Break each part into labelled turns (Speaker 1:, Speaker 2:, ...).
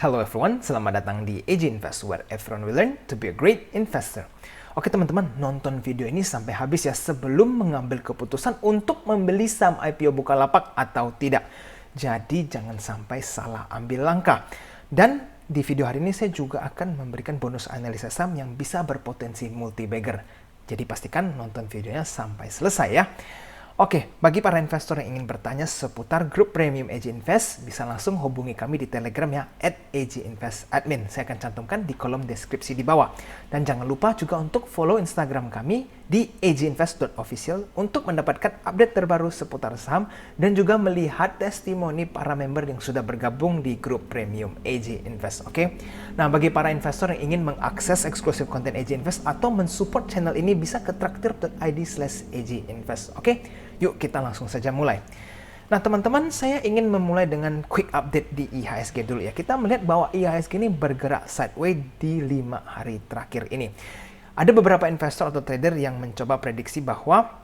Speaker 1: Hello everyone, selamat datang di AJ Invest, where everyone will learn to be a great investor. Oke teman-teman, nonton video ini sampai habis ya sebelum mengambil keputusan untuk membeli saham IPO Bukalapak atau tidak. Jadi jangan sampai salah ambil langkah. Dan di video hari ini saya juga akan memberikan bonus analisa saham yang bisa berpotensi multi-bagger. Jadi pastikan nonton videonya sampai selesai ya. Oke, bagi para investor yang ingin bertanya seputar grup premium AJ Invest, bisa langsung hubungi kami di Telegram ya, @AJInvestAdmin. Saya akan cantumkan di kolom deskripsi di bawah. Dan jangan lupa juga untuk follow Instagram kami di ajinvest.official untuk mendapatkan update terbaru seputar saham dan juga melihat testimoni para member yang sudah bergabung di grup premium AJ Invest. Oke, nah bagi para investor yang ingin mengakses eksklusif konten AJ Invest atau mensupport channel ini bisa ke traktir.id/AJ Invest. Oke, yuk kita langsung saja mulai. Nah teman-teman, saya ingin memulai dengan quick update di IHSG dulu ya. Kita melihat bahwa IHSG ini bergerak sideways di 5 hari terakhir ini. Ada beberapa investor atau trader yang mencoba prediksi bahwa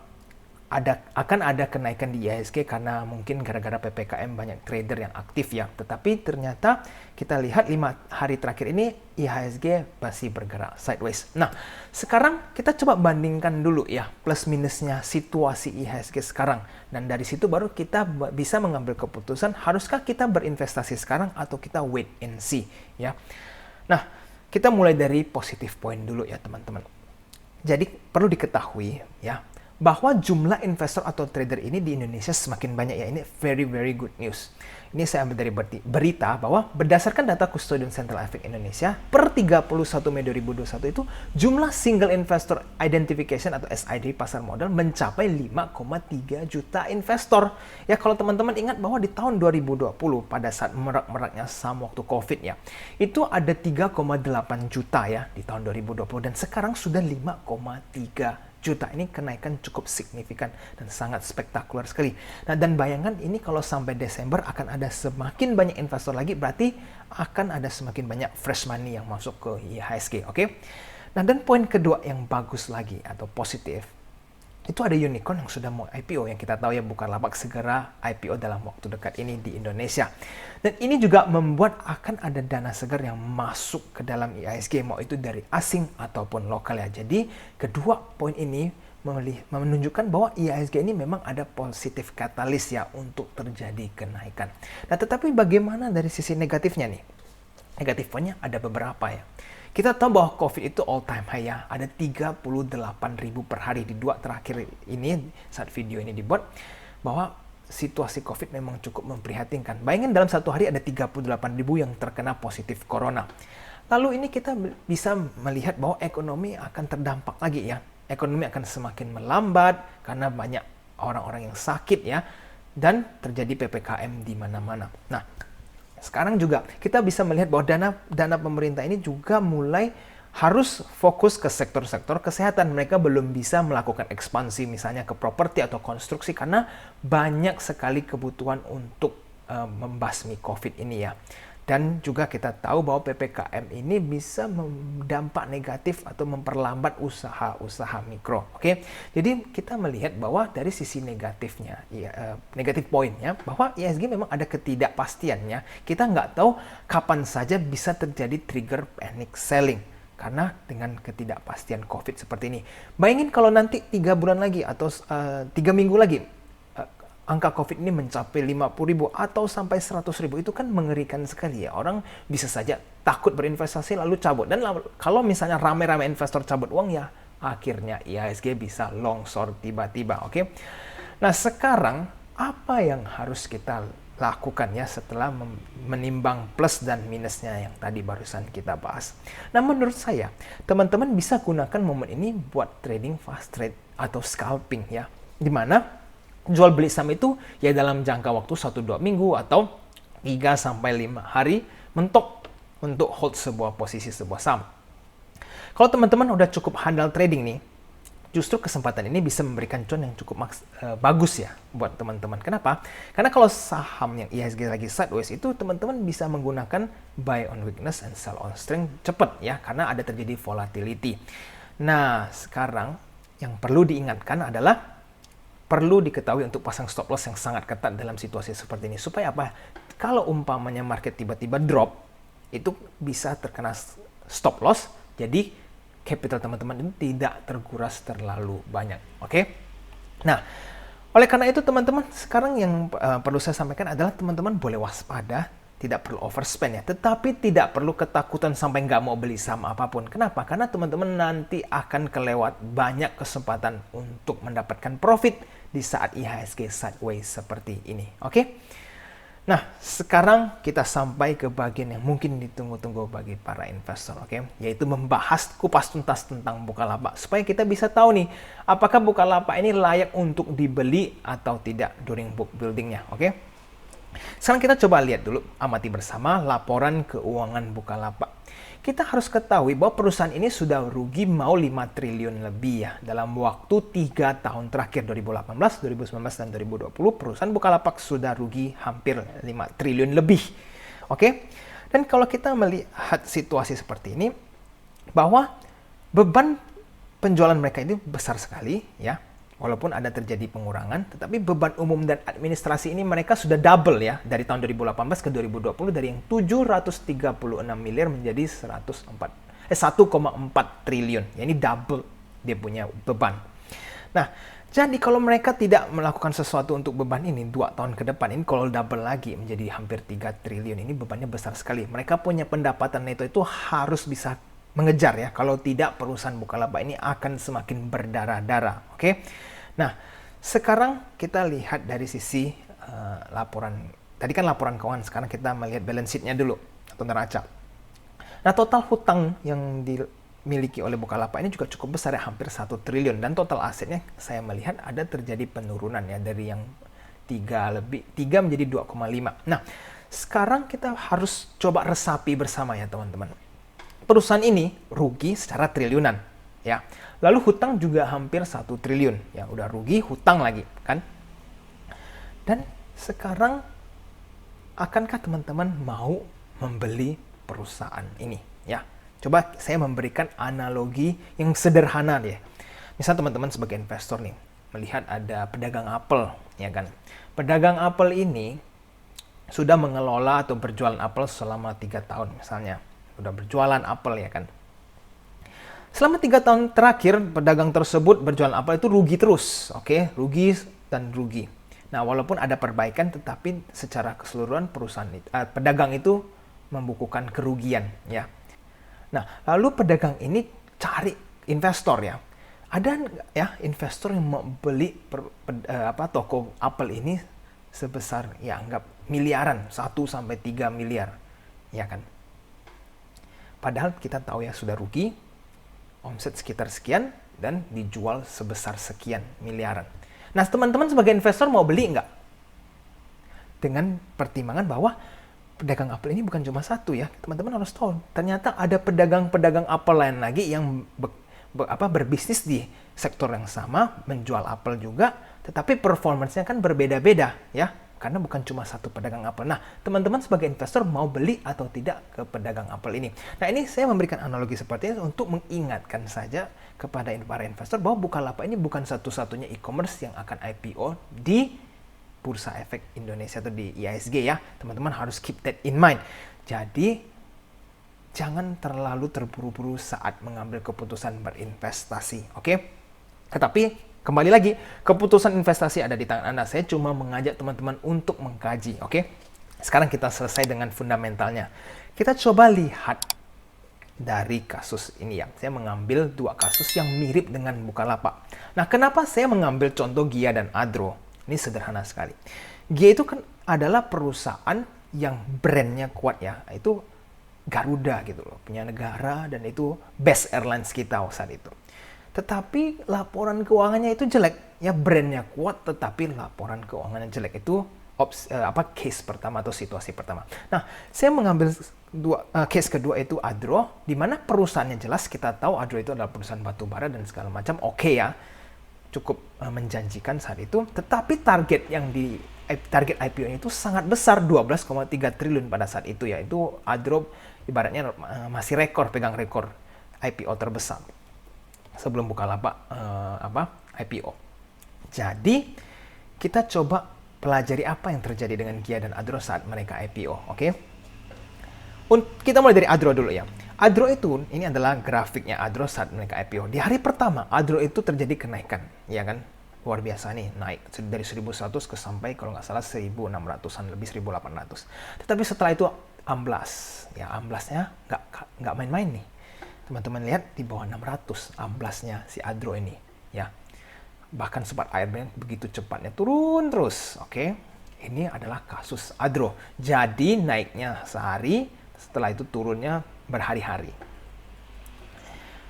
Speaker 1: akan ada kenaikan di IHSG karena mungkin gara-gara PPKM banyak trader yang aktif ya. Tetapi ternyata kita lihat 5 hari terakhir ini IHSG masih bergerak sideways. Nah, sekarang kita coba bandingkan dulu ya plus minusnya situasi IHSG sekarang. Dan dari situ baru kita bisa mengambil keputusan haruskah kita berinvestasi sekarang atau kita wait and see ya. Nah, kita mulai dari positive point dulu ya teman-teman. Jadi perlu diketahui ya bahwa jumlah investor atau trader ini di Indonesia semakin banyak ya. Ini very good news. Ini saya ambil dari berita bahwa berdasarkan data Custodian Central Efek Indonesia per 31 Mei 2021 itu jumlah single investor identification atau SID pasar modal mencapai 5,3 juta investor. Ya kalau teman-teman ingat bahwa di tahun 2020 pada saat merak-meraknya saham waktu Covid ya, itu ada 3,8 juta ya di tahun 2020 dan sekarang sudah 5,3 juta. Ini kenaikan cukup signifikan dan sangat spektakuler sekali. Nah, dan bayangan ini kalau sampai Desember akan ada semakin banyak investor lagi, berarti akan ada semakin banyak fresh money yang masuk ke IHSG, oke? Nah, dan poin kedua yang bagus lagi atau positif, itu ada unicorn yang sudah mau IPO yang kita tahu ya Bukalapak segera IPO dalam waktu dekat ini di Indonesia. Dan ini juga membuat akan ada dana segar yang masuk ke dalam IHSG, mau itu dari asing ataupun lokal ya. Jadi kedua poin ini menunjukkan bahwa IHSG ini memang ada positif katalis ya untuk terjadi kenaikan. Nah tetapi bagaimana dari sisi negatifnya nih? Negatif poinnya ada beberapa ya. Kita tahu bahwa COVID itu all time high ya, ada 38.000 per hari di 2 terakhir ini saat video ini dibuat, bahwa situasi COVID memang cukup memprihatinkan. Bayangin dalam satu hari ada 38.000 yang terkena positif corona. Lalu ini kita bisa melihat bahwa ekonomi akan terdampak lagi ya. Ekonomi akan semakin melambat karena banyak orang-orang yang sakit ya, dan terjadi PPKM di mana-mana. Nah, sekarang juga kita bisa melihat bahwa dana pemerintah ini juga mulai harus fokus ke sektor-sektor kesehatan. Mereka belum bisa melakukan ekspansi misalnya ke properti atau konstruksi karena banyak sekali kebutuhan untuk membasmi COVID ini ya. Dan juga kita tahu bahwa PPKM ini bisa berdampak negatif atau memperlambat usaha-usaha mikro. Oke, jadi kita melihat bahwa dari sisi negatifnya, negatif poinnya, bahwa IHSG memang ada ketidakpastiannya. Kita nggak tahu kapan saja bisa terjadi trigger panic selling. Karena dengan ketidakpastian COVID seperti ini. Bayangin kalau nanti 3 bulan lagi atau 3 minggu lagi, angka COVID ini mencapai 50.000 atau sampai 100.000, itu kan mengerikan sekali ya. Orang bisa saja takut berinvestasi lalu cabut. Dan kalau misalnya rame-rame investor cabut uang ya, akhirnya IHSG bisa longsor tiba-tiba, oke? Nah sekarang apa yang harus kita lakukan ya setelah menimbang plus dan minusnya yang tadi barusan kita bahas? Nah menurut saya, teman-teman bisa gunakan momen ini buat trading fast trade atau scalping ya. Dimana jual beli saham itu ya dalam jangka waktu 1-2 minggu atau 3-5 hari mentok untuk hold sebuah posisi sebuah saham. Kalau teman-teman udah cukup handal trading nih, justru kesempatan ini bisa memberikan cuan yang cukup bagus ya buat teman-teman. Kenapa? Karena kalau saham yang IHSG lagi sideways itu teman-teman bisa menggunakan buy on weakness and sell on strength cepat ya, karena ada terjadi volatility. Nah, sekarang yang perlu diingatkan adalah perlu diketahui untuk pasang stop loss yang sangat ketat dalam situasi seperti ini. Supaya apa? Kalau umpamanya market tiba-tiba drop, itu bisa terkena stop loss. Jadi capital teman-teman itu tidak terkuras terlalu banyak. Oke? Nah, oleh karena itu teman-teman, sekarang yang perlu saya sampaikan adalah teman-teman boleh waspada, tidak perlu overspend ya, tetapi tidak perlu ketakutan sampai nggak mau beli saham apapun. Kenapa? Karena teman-teman nanti akan kelewat banyak kesempatan untuk mendapatkan profit di saat IHSG sideways seperti ini. Oke? Nah, sekarang kita sampai ke bagian yang mungkin ditunggu-tunggu bagi para investor, oke? Yaitu membahas kupas tuntas tentang Bukalapak supaya kita bisa tahu nih, apakah Bukalapak ini layak untuk dibeli atau tidak during book building-nya, oke? Sekarang kita coba lihat dulu, amati bersama laporan keuangan Bukalapak. Kita harus ketahui bahwa perusahaan ini sudah rugi mau 5 triliun lebih ya dalam waktu 3 tahun terakhir 2018, 2019, dan 2020 perusahaan Bukalapak sudah rugi hampir 5 triliun lebih. Oke? Dan kalau kita melihat situasi seperti ini bahwa beban penjualan mereka itu besar sekali ya. Walaupun ada terjadi pengurangan, tetapi beban umum dan administrasi ini mereka sudah double ya dari tahun 2018 ke 2020 dari yang 736 miliar menjadi 1,4 triliun. Ya, ini double dia punya beban. Nah, jadi kalau mereka tidak melakukan sesuatu untuk beban ini 2 tahun ke depan, ini kalau double lagi menjadi hampir 3 triliun, ini bebannya besar sekali. Mereka punya pendapatan neto itu harus bisa mengejar ya, kalau tidak perusahaan Bukalapak ini akan semakin berdarah-darah. Oke? Nah, sekarang kita lihat dari sisi laporan. Tadi kan laporan keuangan, sekarang kita melihat balance sheet-nya dulu atau neraca. Nah, total hutang yang dimiliki oleh Bukalapak ini juga cukup besar ya, hampir 1 triliun, dan total asetnya saya melihat ada terjadi penurunan ya dari yang 3 menjadi 2,5. Nah, sekarang kita harus coba resapi bersama ya teman-teman. Perusahaan ini rugi secara triliunan, ya. Lalu hutang juga hampir 1 triliun, ya. Udah rugi, hutang lagi, kan? Dan sekarang, akankah teman-teman mau membeli perusahaan ini, ya? Coba saya memberikan analogi yang sederhana deh. Misal teman-teman sebagai investor nih, melihat ada pedagang apel, ya kan? Pedagang apel ini sudah mengelola atau berjualan apel selama 3 tahun misalnya. Udah berjualan apel ya kan. Selama 3 tahun terakhir pedagang tersebut berjualan apel itu rugi terus, oke? Rugi dan rugi. Nah, walaupun ada perbaikan tetapi secara keseluruhan pedagang itu membukukan kerugian ya. Nah, lalu pedagang ini cari investor ya. Ada ya investor yang mau beli toko apel ini sebesar ya anggap miliaran, 1 sampai 3 miliar. Ya kan? Padahal kita tahu ya sudah rugi, omset sekitar sekian, dan dijual sebesar sekian miliaran. Nah, teman-teman sebagai investor mau beli nggak? Dengan pertimbangan bahwa pedagang apel ini bukan cuma satu ya. Teman-teman harus tahu, ternyata ada pedagang-pedagang apel lain lagi yang berbisnis di sektor yang sama, menjual apel juga, tetapi performance-nya kan berbeda-beda ya. Karena bukan cuma satu pedagang apel. Nah, teman-teman sebagai investor mau beli atau tidak ke pedagang apel ini. Nah, ini saya memberikan analogi seperti ini untuk mengingatkan saja kepada para investor bahwa Bukalapak ini bukan satu-satunya e-commerce yang akan IPO di Bursa Efek Indonesia atau di IHSG ya. Teman-teman harus keep that in mind. Jadi, jangan terlalu terburu-buru saat mengambil keputusan berinvestasi. Oke? Tetapi kembali lagi, keputusan investasi ada di tangan Anda. Saya cuma mengajak teman-teman untuk mengkaji, oke? Sekarang kita selesai dengan fundamentalnya. Kita coba lihat dari kasus ini ya. Saya mengambil 2 kasus yang mirip dengan Bukalapak. Nah, kenapa saya mengambil contoh Gia dan Adro? Ini sederhana sekali. Gia itu kan adalah perusahaan yang brandnya kuat ya. Itu Garuda gitu loh, punya negara, dan itu best airlines kita saat itu. Tetapi laporan keuangannya itu jelek. Ya, brandnya kuat tetapi laporan keuangannya jelek. Itu case pertama atau situasi pertama. Nah, saya mengambil case kedua itu Adro, di mana perusahaannya jelas kita tahu Adro itu adalah perusahaan batubara dan segala macam. Oke ya, cukup menjanjikan saat itu. Tetapi target IPO-nya itu sangat besar, 12,3 triliun pada saat itu ya. Itu Adro ibaratnya masih pegang rekor IPO terbesar sebelum Bukalapak IPO. Jadi kita coba pelajari apa yang terjadi dengan Gia dan Adro saat mereka IPO, oke? Kita mulai dari Adro dulu ya. Adro itu, ini adalah grafiknya Adro saat mereka IPO. Di hari pertama, Adro itu terjadi kenaikan, ya kan? Luar biasa nih, naik dari 1.100 ke sampai kalau nggak salah 1.600-an, lebih 1.800. Tetapi setelah itu amblas, ya amblasnya nggak main-main nih. Teman-teman lihat di bawah 600 amblasnya si Adro ini, ya. Bahkan sempat airnya begitu cepatnya turun terus, oke? Ini adalah kasus Adro. Jadi naiknya sehari, setelah itu turunnya berhari-hari.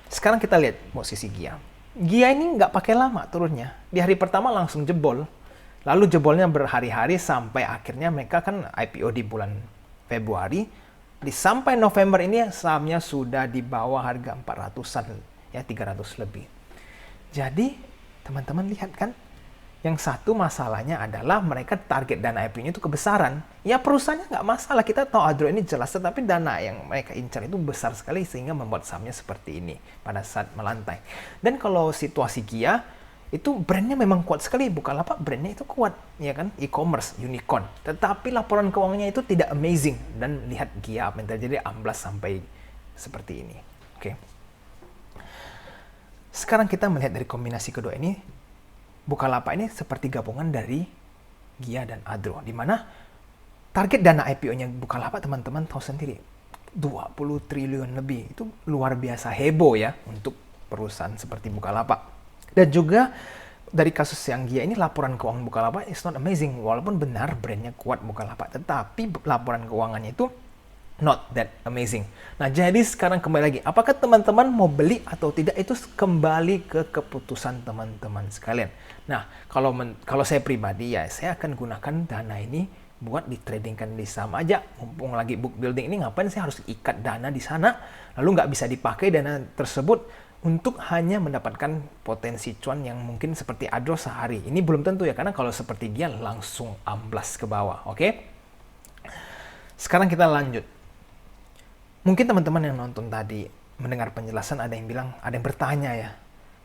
Speaker 1: Sekarang kita lihat posisi Gia. Gia ini nggak pakai lama turunnya. Di hari pertama langsung jebol. Lalu jebolnya berhari-hari sampai akhirnya mereka kan IPO di bulan Februari. Sampai November ini sahamnya sudah di bawah harga 400-an, ya 300 lebih. Jadi teman-teman lihat kan, yang satu masalahnya adalah mereka target dana IPO-nya itu kebesaran. Ya perusahaannya nggak masalah, kita tahu Adro ini jelas, tetapi dana yang mereka incar itu besar sekali sehingga membuat sahamnya seperti ini pada saat melantai. Dan kalau situasi Gia, itu brandnya memang kuat sekali. Bukalapak brandnya itu kuat, ya kan, e-commerce, unicorn. Tetapi laporan keuangannya itu tidak amazing. Dan lihat Gia apa yang terjadi, amblas sampai seperti ini. Oke. Sekarang kita melihat dari kombinasi kedua ini. Bukalapak ini seperti gabungan dari Gia dan Adro, di mana target dana IPO-nya Bukalapak teman-teman tahu sendiri 20 triliun lebih. Itu luar biasa heboh ya untuk perusahaan seperti Bukalapak. Dan juga dari kasus yang Gia ini, laporan keuangan Bukalapak is not amazing. Walaupun benar brandnya kuat Bukalapak, tetapi laporan keuangannya itu not that amazing. Nah, jadi sekarang kembali lagi, apakah teman-teman mau beli atau tidak, itu kembali ke keputusan teman-teman sekalian. Nah, kalau saya pribadi ya, saya akan gunakan dana ini buat ditradingkan di saham aja. Mumpung lagi book building ini, ngapain saya harus ikat dana di sana, lalu nggak bisa dipakai dana tersebut untuk hanya mendapatkan potensi cuan yang mungkin seperti Adro sehari. Ini belum tentu ya, karena kalau seperti dia langsung amblas ke bawah, oke? Sekarang kita lanjut. Mungkin teman-teman yang nonton tadi mendengar penjelasan, ada yang bilang, ada yang bertanya ya,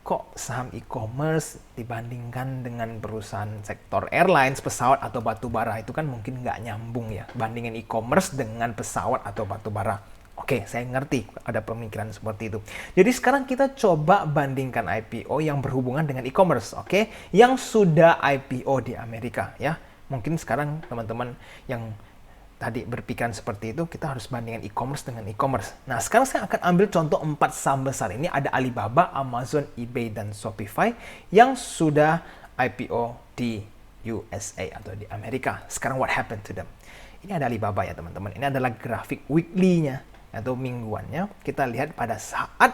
Speaker 1: kok saham e-commerce dibandingkan dengan perusahaan sektor airlines, pesawat atau batu bara itu kan mungkin nggak nyambung ya, bandingin e-commerce dengan pesawat atau batu bara. Oke, saya ngerti ada pemikiran seperti itu. Jadi sekarang kita coba bandingkan IPO yang berhubungan dengan e-commerce, oke? Yang sudah IPO di Amerika ya. Mungkin sekarang teman-teman yang tadi berpikiran seperti itu, kita harus bandingkan e-commerce dengan e-commerce. Nah, sekarang saya akan ambil contoh 4 saham besar. Ini ada Alibaba, Amazon, eBay, dan Shopify yang sudah IPO di USA atau di Amerika. Sekarang what happened to them? Ini ada Alibaba ya teman-teman. Ini adalah grafik weekly-nya atau mingguannya. Kita lihat pada saat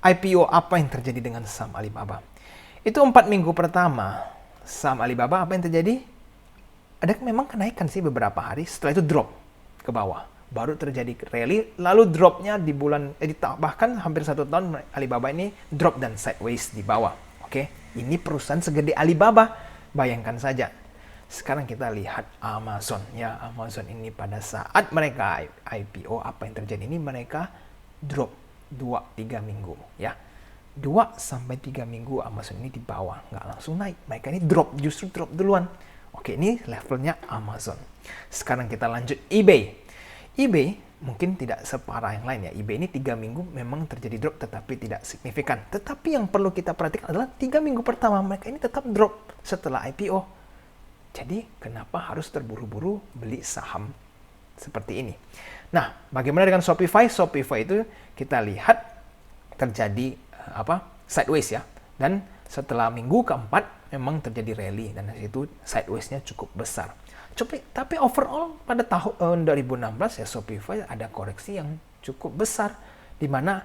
Speaker 1: IPO apa yang terjadi dengan saham Alibaba. Itu 4 minggu pertama saham Alibaba apa yang terjadi? Ada memang kenaikan sih beberapa hari, setelah itu drop ke bawah. Baru terjadi rally, lalu dropnya di bulan, bahkan hampir 1 tahun Alibaba ini drop dan sideways di bawah. Oke, ini perusahaan segede Alibaba, bayangkan saja. Sekarang kita lihat Amazon. Ya, Amazon ini pada saat mereka IPO, apa yang terjadi ini? Mereka drop 2-3 minggu. Ya, 2-3 minggu Amazon ini di bawah, nggak langsung naik. Mereka ini drop, justru drop duluan. Oke, ini levelnya Amazon. Sekarang kita lanjut eBay. eBay mungkin tidak separah yang lain ya. eBay ini 3 minggu memang terjadi drop tetapi tidak signifikan. Tetapi yang perlu kita perhatikan adalah 3 minggu pertama mereka ini tetap drop setelah IPO. Jadi kenapa harus terburu-buru beli saham seperti ini? Nah, bagaimana dengan Shopify? Shopify itu kita lihat terjadi sideways ya. Dan setelah minggu keempat memang terjadi rally dan di situ sideways-nya cukup besar. Tapi overall pada tahun 2016 ya Shopify ada koreksi yang cukup besar di mana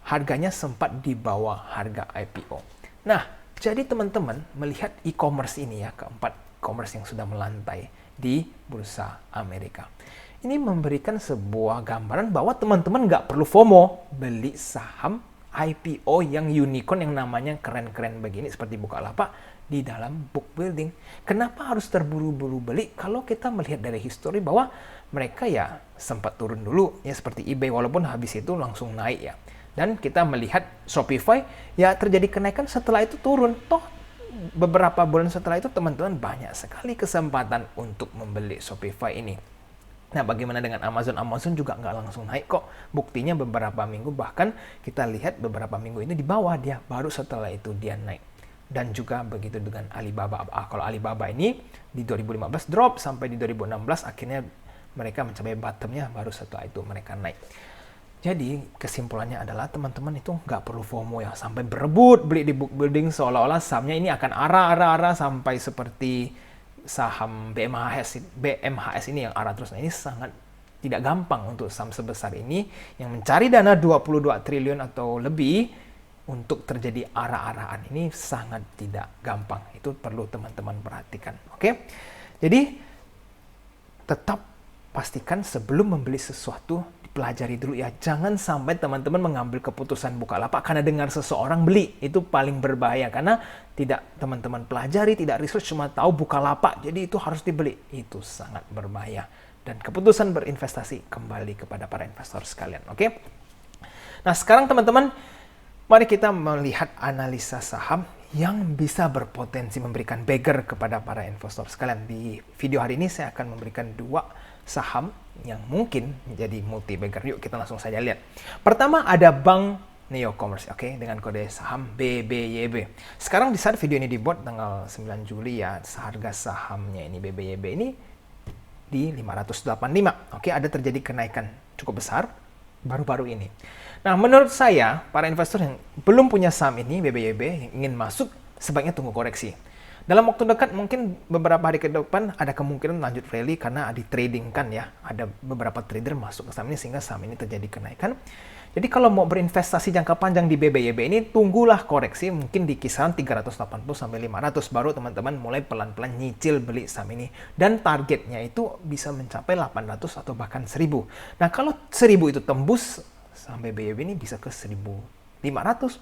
Speaker 1: harganya sempat di bawah harga IPO. Nah, jadi teman-teman melihat e-commerce ini ya, keempat e-commerce yang sudah melantai di bursa Amerika. Ini memberikan sebuah gambaran bahwa teman-teman nggak perlu FOMO beli saham IPO yang unicorn yang namanya keren-keren begini seperti Bukalapak di dalam book building. Kenapa harus terburu-buru beli kalau kita melihat dari histori bahwa mereka ya sempat turun dulu ya seperti eBay walaupun habis itu langsung naik ya. Dan kita melihat Shopify ya terjadi kenaikan setelah itu turun. Toh beberapa bulan setelah itu teman-teman banyak sekali kesempatan untuk membeli Shopify ini. Nah, bagaimana dengan Amazon? Amazon juga nggak langsung naik kok. Buktinya beberapa minggu, bahkan kita lihat beberapa minggu ini di bawah dia, baru setelah itu dia naik. Dan juga begitu dengan Alibaba. Kalau Alibaba ini di 2015 drop sampai di 2016, akhirnya mereka mencapai bottomnya, baru setelah itu mereka naik. Jadi kesimpulannya adalah teman-teman itu nggak perlu FOMO ya, sampai berebut beli di book building seolah-olah sahamnya ini akan arah sampai seperti saham BMHS ini yang arah terus. Nah, ini sangat tidak gampang untuk saham sebesar ini yang mencari dana 22 triliun atau lebih untuk terjadi arah-arahan. Ini sangat tidak gampang. Itu perlu teman-teman perhatikan. Oke? Jadi tetap pastikan sebelum membeli sesuatu pelajari dulu ya. Jangan sampai teman-teman mengambil keputusan Bukalapak karena dengar seseorang beli. Itu paling berbahaya karena tidak teman-teman pelajari, tidak research, cuma tahu Bukalapak, jadi itu harus dibeli. Itu sangat berbahaya. Dan keputusan berinvestasi kembali kepada para investor sekalian. Oke? Nah, sekarang teman-teman, mari kita melihat analisa saham yang bisa berpotensi memberikan bagger kepada para investor sekalian. Di video hari ini saya akan memberikan 2 saham yang mungkin menjadi multi bagger. Yuk kita langsung saja lihat. Pertama ada Bank Neo Commerce, oke, dengan kode saham BBYB. Sekarang di saat video ini dibuat tanggal 9 Juli ya, harga sahamnya ini BBYB ini di 585. Oke, ada terjadi kenaikan cukup besar baru-baru ini. Nah, menurut saya para investor yang belum punya saham ini BBYB yang ingin masuk sebaiknya tunggu koreksi. Dalam waktu dekat mungkin beberapa hari ke depan ada kemungkinan lanjut rally karena ditradingkan ya. Ada beberapa trader masuk ke saham ini sehingga saham ini terjadi kenaikan. Jadi kalau mau berinvestasi jangka panjang di BBYB ini, tunggulah koreksi mungkin di kisaran 380 sampai 500 baru teman-teman mulai pelan-pelan nyicil beli saham ini. Dan targetnya itu bisa mencapai 800 atau bahkan 1000. Nah, kalau 1000 itu tembus, saham BBYB ini bisa ke 1500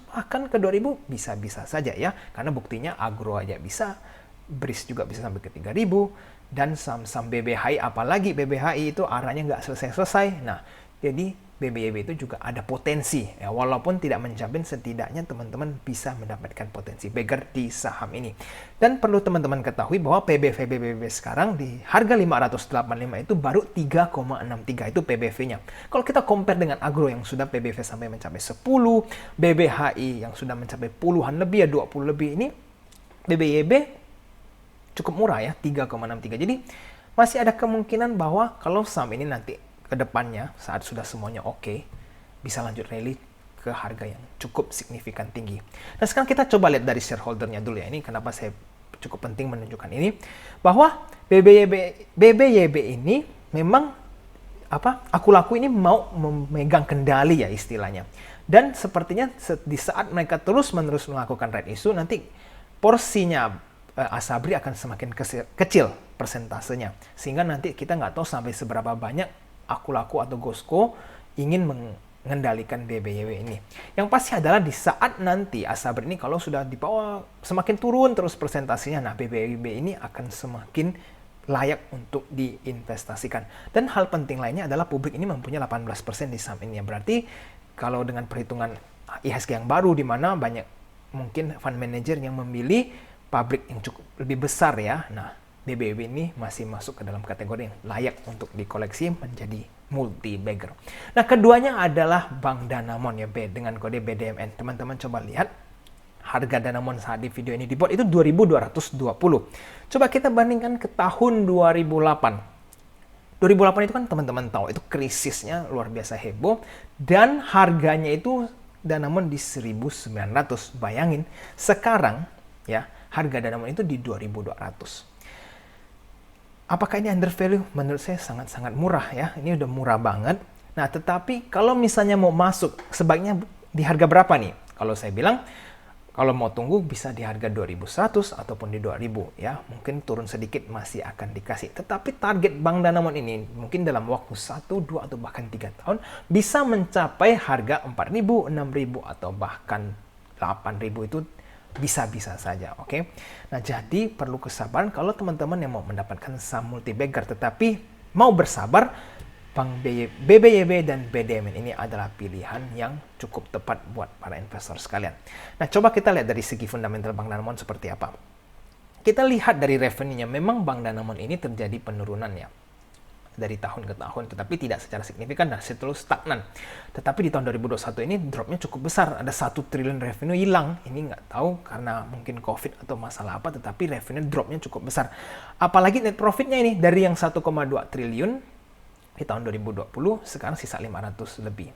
Speaker 1: bahkan ke 2000 bisa-bisa saja ya, karena buktinya Agro aja bisa, BRIS juga bisa sampai ke 3000, dan saham-saham BBHI, apalagi BBHI itu arahnya nggak selesai-selesai. Nah, jadi BBYB itu juga ada potensi ya, walaupun tidak menjamin, setidaknya teman-teman bisa mendapatkan potensi bagger di saham ini. Dan perlu teman-teman ketahui bahwa PBV BBYB sekarang di harga 585 itu baru 3,63 itu PBV-nya. Kalau kita compare dengan Agro yang sudah PBV sampai mencapai 10, BBHI yang sudah mencapai puluhan lebih ya, 20 lebih, ini BBYB cukup murah ya, 3,63. Jadi masih ada kemungkinan bahwa kalau saham ini nanti ke depannya saat sudah semuanya oke, bisa lanjut rally ke harga yang cukup signifikan tinggi. Nah, sekarang kita coba lihat dari shareholder-nya dulu ya. Ini kenapa saya cukup penting menunjukkan ini, bahwa BBYB ini memang aku laku ini mau memegang kendali ya istilahnya. Dan sepertinya di saat mereka terus-menerus melakukan red issue, nanti porsinya Asabri akan semakin kecil persentasenya. Sehingga nanti kita nggak tahu sampai seberapa banyak aku laku atau Gosko ingin mengendalikan BBYB ini. Yang pasti adalah di saat nanti Asabri ini kalau sudah di bawah semakin turun terus presentasinya, nah BBYB ini akan semakin layak untuk diinvestasikan. Dan hal penting lainnya adalah publik ini mempunyai 18% di saham ini. Berarti kalau dengan perhitungan IHSG yang baru di mana banyak mungkin fund manager yang memilih publik yang cukup lebih besar ya. Nah, BBYB ini masih masuk ke dalam kategori yang layak untuk dikoleksi menjadi multi bagger. Nah, keduanya adalah Bank Danamon ya, dengan kode BDMN. Teman-teman coba lihat harga Danamon saat di video ini dibuat itu 2.220. Coba kita bandingkan ke tahun 2008. 2008 itu kan teman-teman tahu itu krisisnya luar biasa heboh dan harganya itu Danamon di 1.900. Bayangin sekarang ya harga Danamon itu di 2.200. Apakah ini under value? Menurut saya sangat-sangat murah ya. Ini udah murah banget. Nah, tetapi kalau misalnya mau masuk, sebaiknya di harga berapa nih? Kalau saya bilang, kalau mau tunggu bisa di harga 2.100 ataupun di 2.000 ya. Mungkin turun sedikit masih akan dikasih. Tetapi target Bank Danamon ini mungkin dalam waktu 1, 2 atau bahkan 3 tahun bisa mencapai harga 4.000, 6.000 atau bahkan 8.000 itu bisa-bisa saja, oke? Nah, jadi perlu kesabaran kalau teman-teman yang mau mendapatkan saham multi bagger, tetapi mau bersabar, Bank BBYB dan BDMN ini adalah pilihan yang cukup tepat buat para investor sekalian. Nah, coba kita lihat dari segi fundamental Bank Danamon seperti apa. Kita lihat dari revenue-nya, memang Bank Danamon ini terjadi penurunan ya. dari tahun ke tahun, tetapi tidak secara signifikan dan selalu stagnan. Tetapi di tahun 2021 ini dropnya cukup besar, ada 1 triliun revenue hilang. Ini nggak tahu karena mungkin COVID atau masalah apa, tetapi revenue dropnya cukup besar. Apalagi net profitnya ini dari yang 1,2 triliun di tahun 2020, sekarang sisa 500 lebih.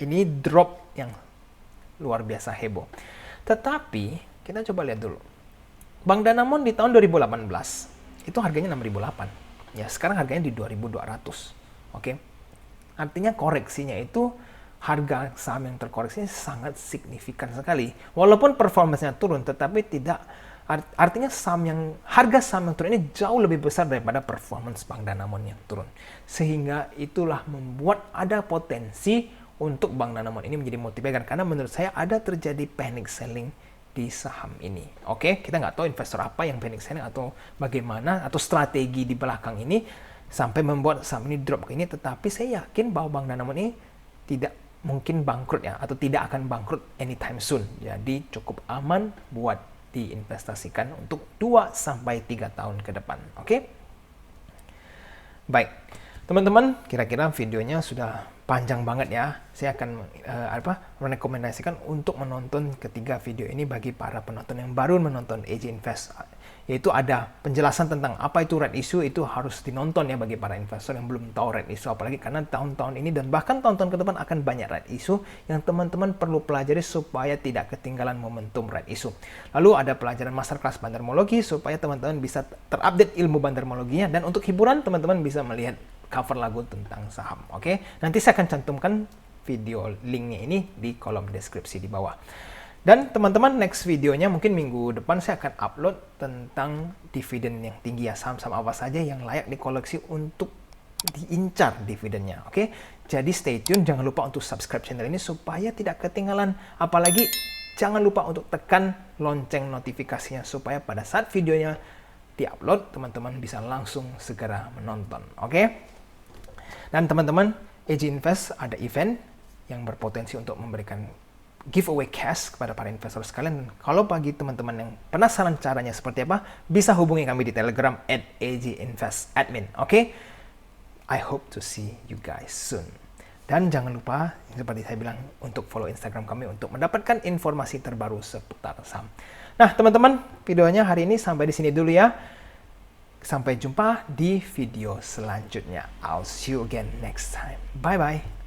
Speaker 1: Ini drop yang luar biasa heboh. Tetapi kita coba lihat dulu. Bank Danamon di tahun 2018 itu harganya 6.008. Ya, sekarang harganya di 2.200. Oke. Artinya koreksinya itu harga saham yang terkoreksi sangat signifikan sekali. Walaupun performanya turun, tetapi tidak artinya harga saham yang turun ini jauh lebih besar daripada performance Bank Danamon yang turun. Sehingga itulah membuat ada potensi untuk Bank Danamon ini menjadi motivator, karena menurut saya ada terjadi panic selling di saham ini. Oke, kita nggak tahu investor apa yang panic selling atau bagaimana atau strategi di belakang ini sampai membuat saham ini drop ke ini, tetapi saya yakin bahwa Bank Danamon ini tidak mungkin bangkrut ya, atau tidak akan bangkrut anytime soon. Jadi cukup aman buat diinvestasikan untuk 2-3 tahun ke depan. Oke? Baik. Teman-teman, kira-kira videonya sudah panjang banget ya. Saya akan merekomendasikan untuk menonton ketiga video ini bagi para penonton yang baru menonton AJ Invest. Yaitu ada penjelasan tentang apa itu red issue, itu harus dinonton ya bagi para investor yang belum tahu red issue, apalagi karena tahun-tahun ini dan bahkan tahun-tahun ke depan akan banyak red issue yang teman-teman perlu pelajari supaya tidak ketinggalan momentum red issue. Lalu ada pelajaran masterclass bandarmologi supaya teman-teman bisa terupdate ilmu bandarmologinya, dan untuk hiburan teman-teman bisa melihat cover lagu tentang saham. Oke, nanti saya akan cantumkan video linknya ini di kolom deskripsi di bawah. Dan teman-teman, next videonya mungkin minggu depan saya akan upload tentang dividen yang tinggi ya, saham-saham apa saja yang layak dikoleksi untuk diincar dividennya. Oke, jadi stay tune, jangan lupa untuk subscribe channel ini supaya tidak ketinggalan, apalagi jangan lupa untuk tekan lonceng notifikasinya supaya pada saat videonya diupload teman-teman bisa langsung segera menonton. Oke? Dan teman-teman, AJ Invest ada event yang berpotensi untuk memberikan giveaway cash kepada para investor sekalian. Kalau bagi teman-teman yang penasaran caranya seperti apa, bisa hubungi kami di Telegram @AJInvestAdmin. Oke? I hope to see you guys soon. Dan jangan lupa, seperti saya bilang, untuk follow Instagram kami untuk mendapatkan informasi terbaru seputar saham. Nah, teman-teman, videonya hari ini sampai di sini dulu ya. Sampai jumpa di video selanjutnya. I'll see you again next time. Bye-bye.